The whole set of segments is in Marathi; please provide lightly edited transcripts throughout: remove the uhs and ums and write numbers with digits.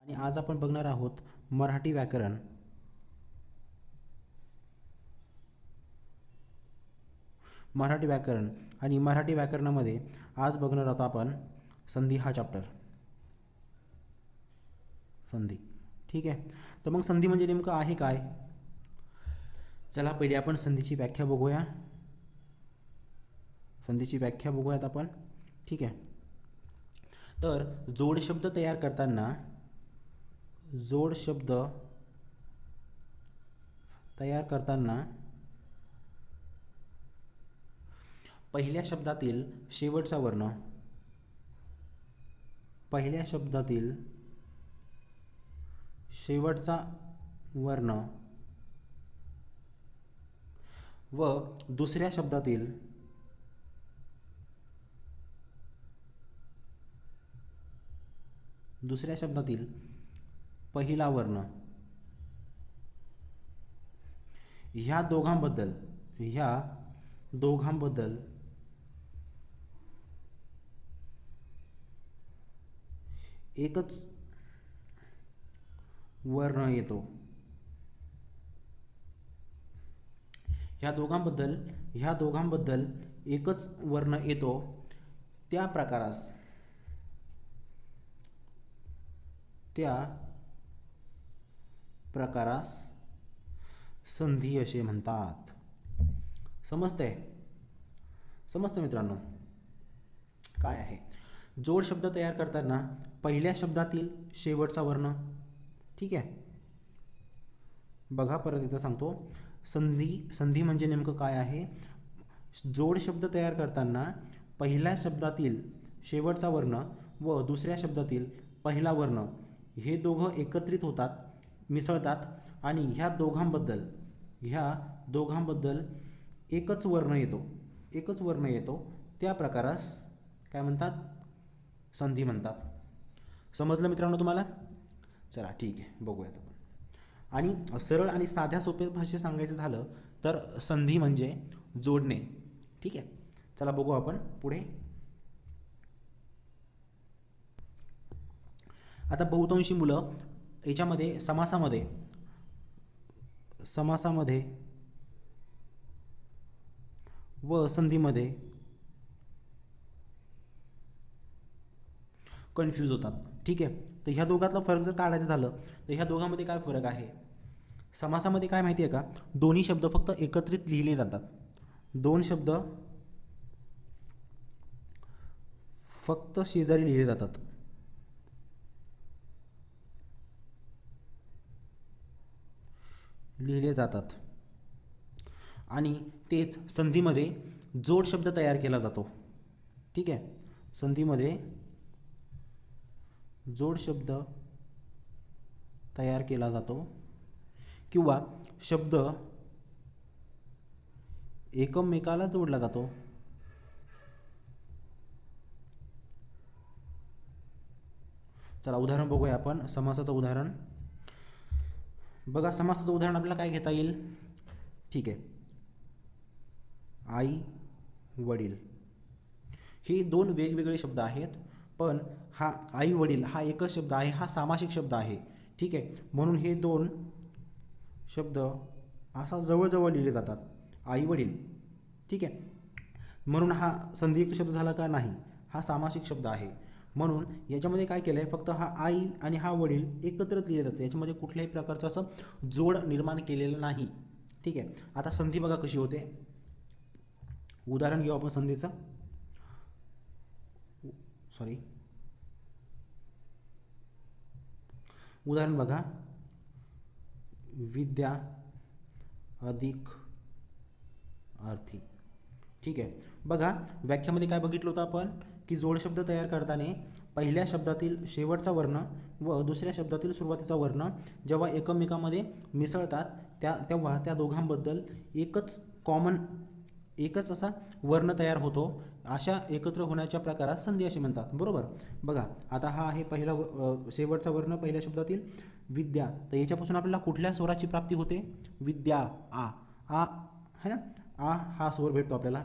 आणि आज आपण बघणार आहोत मराठी व्याकरण. मराठी व्याकरण आणि मराठी व्याकरणामध्ये आज बघणार आहोत आपण संधी हा चॅप्टर. संधी, ठीक आहे. तर मग संधी म्हणजे नेमकं आहे काय? चला पहिले आपण संधीची व्याख्या बघूया. संधीची व्याख्या बघूयात आपण, ठीक आहे. तर जोड शब्द तयार करताना पहिल्या शब्दातील शेवटचा वर्ण व दुसऱ्या शब्दातील पहिला वर्ण, ह्या दोघांबद्दल एकच वर्ण येतो. ह्या दोघांबद्दल एकच वर्ण येतो त्या प्रकारास संधी असे म्हणतात. समजते मित्रांनो काय आहे? जोड शब्द तयार करताना पहिल्या शब्दातील शेवटचा वर्ण, ठीक आहे. बघा परत एकदा सांगतो, संधी म्हणजे नेमकं काय आहे? जोड शब्द तयार करताना पहिल्या शब्दातील शेवटचा वर्ण व दुसऱ्या शब्दातील पहिला वर्ण हे दोघं एकत्रित होतात, मिसळतात आणि ह्या दोघांबद्दल एकच वर्ण येतो त्या प्रकारास काय म्हणतात? संधी म्हणतात. समजलं मित्रांनो तुम्हाला? चला ठीक आहे, बघूयात आपण. आणि सरळ आणि साध्या सोप्या भाषेत सांगायचं झालं तर संधी म्हणजे जोडणे, ठीक आहे. चला बघू आपण पुढे. आता बहुतांशी मुलं याच्यामध्ये समासामध्ये व संधीमध्ये कन्फ्यूज होतात, ठीक आहे. तर ह्या दोघातला फरक जर काढायचं झालं तर ह्या दोघांमध्ये काय फरक आहे? समासामध्ये काय माहिती आहे का? दोन्ही शब्द फक्त एकत्रित लिहिले जातात. दोन शब्द फक्त शेजारी लिहिले जातात आणि तेच संधीमध्ये जोड शब्द तयार केला जातो, ठीक आहे. संधीमध्ये जोड शब्द तयार केला जातो किंवा शब्द एकमेकाला जोडला जातो. चला उदाहरण बघूया आपण. समासाचं उदाहरण बघा. समासाचं उदाहरण आपल्याला काय घेता येईल? ठीक आहे. आई वडील हे दोन वेगवेगळे शब्द आहेत, पण हा आई वडील हा एकच शब्द आहे, हा सामासिक शब्द आहे, ठीक आहे. म्हणून हे दोन शब्द असा जवळजवळ लिहिले जातात, आई वडील, ठीक आहे. म्हणून हा संधियुक्त शब्द झाला का? नाही, हा सामासिक शब्द आहे. म्हणून याच्यामध्ये काय केलं आहे? फक्त हा आई आणि हा वडील एकत्रित लिहिले जातं, याच्यामध्ये कुठल्याही प्रकारचं असं जोड निर्माण केलेलं नाही, ठीक आहे. आता संधी बघा कशी होते. उदाहरण घेऊ आपण संधीचं. उदाहरण बघा. विद्या अधिक अर्थी, ठीक आहे. बघा व्याख्यामध्ये काय बघितलं होतं आपण की जोड शब्द तयार करताना पहिल्या शब्दातील शेवटचा वर्ण व दुसऱ्या शब्दातील सुरुवातीचा वर्ण जेव्हा एकमेकांमध्ये मिसळतात तेव्हा त्या दोघांबद्दल एकच असा वर्ण तयार होतो. अशा एकत्र होण्याच्या प्रकारास संधी असे म्हणतात, बरोबर. बघा आता हा आहे पहिला शेवटचा वर्ण पहिल्या शब्दातील विद्या, तर याच्यापासून आपल्याला कुठल्या स्वराची प्राप्ती होते? विद्या, आ है ना, आ हा स्वर भेटतो आपल्याला,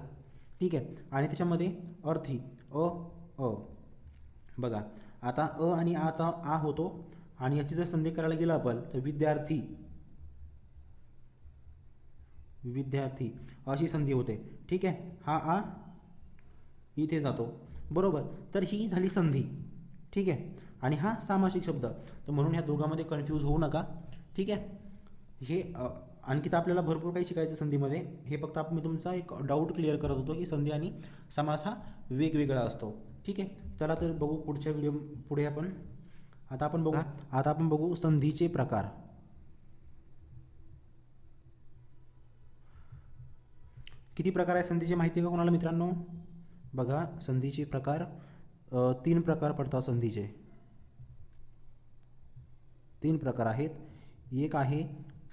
ठीक आहे. आणि त्याच्यामध्ये अर्थी अ. बघा आता अ आणि आचा आ होतो आणि याची जर संधी करायला गेलं आपण तर विद्यार्थी विद्यार्थी अशी संधी होते. ठीक आहे, हा आ इथे जातो. बरोबर, तर ही झाली संधी. ठीक आहे, आणि हा सामासिक शब्द. तर म्हणून ह्या दोघांमध्ये कन्फ्यूज होऊ नका. ठीक आहे, हे आणखी तर आपल्याला भरपूर काही शिकायचं संधीमध्ये. हे फक्त मी तुमचा एक डाऊट क्लिअर करत होतो की संधी आणि समास हा वेगवेगळा असतो. ठीक आहे, चला तर बघू पुढच्या व्हिडिओ पुढे आपण. आता आपण बघू संधीचे प्रकार. किती प्रकार आहे संधीचे माहिती आहे का कोणाला मित्रांनो? बघा, संधीचे प्रकार 3 प्रकार पडतात संधीचे. 3 प्रकार आहेत. एक आहे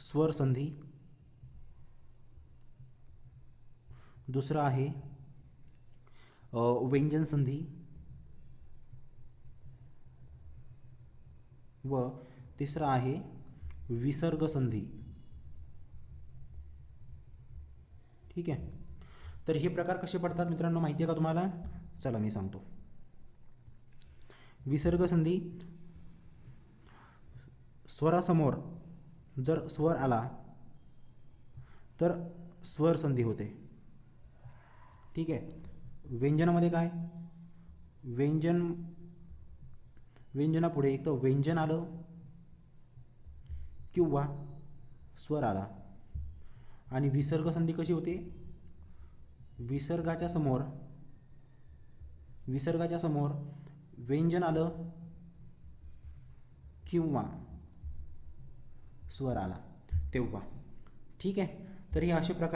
स्वर संधी, दुसरा आहे व्यंजन संधी व तिसरा आहे विसर्ग संधी. ठीक आहे, तर हे प्रकार कसे पडतात मित्रांनो माहिती आहे का तुम्हाला? चला मी सांगतो. विसर्ग संधी, स्वरासमोर जर स्वर आला तर स्वर संधी होते. ठीक आहे, व्यंजनामध्ये काय, व्यंजनापुढे एक तर व्यंजन आलं किंवा स्वर आला. आणि विसर्ग संधी कशी होते? विसर्गाच्या समोर व्यंजन आलं किंवा स्वर आला तेव्हा. ठीक आहे, तर हे असे प्रकार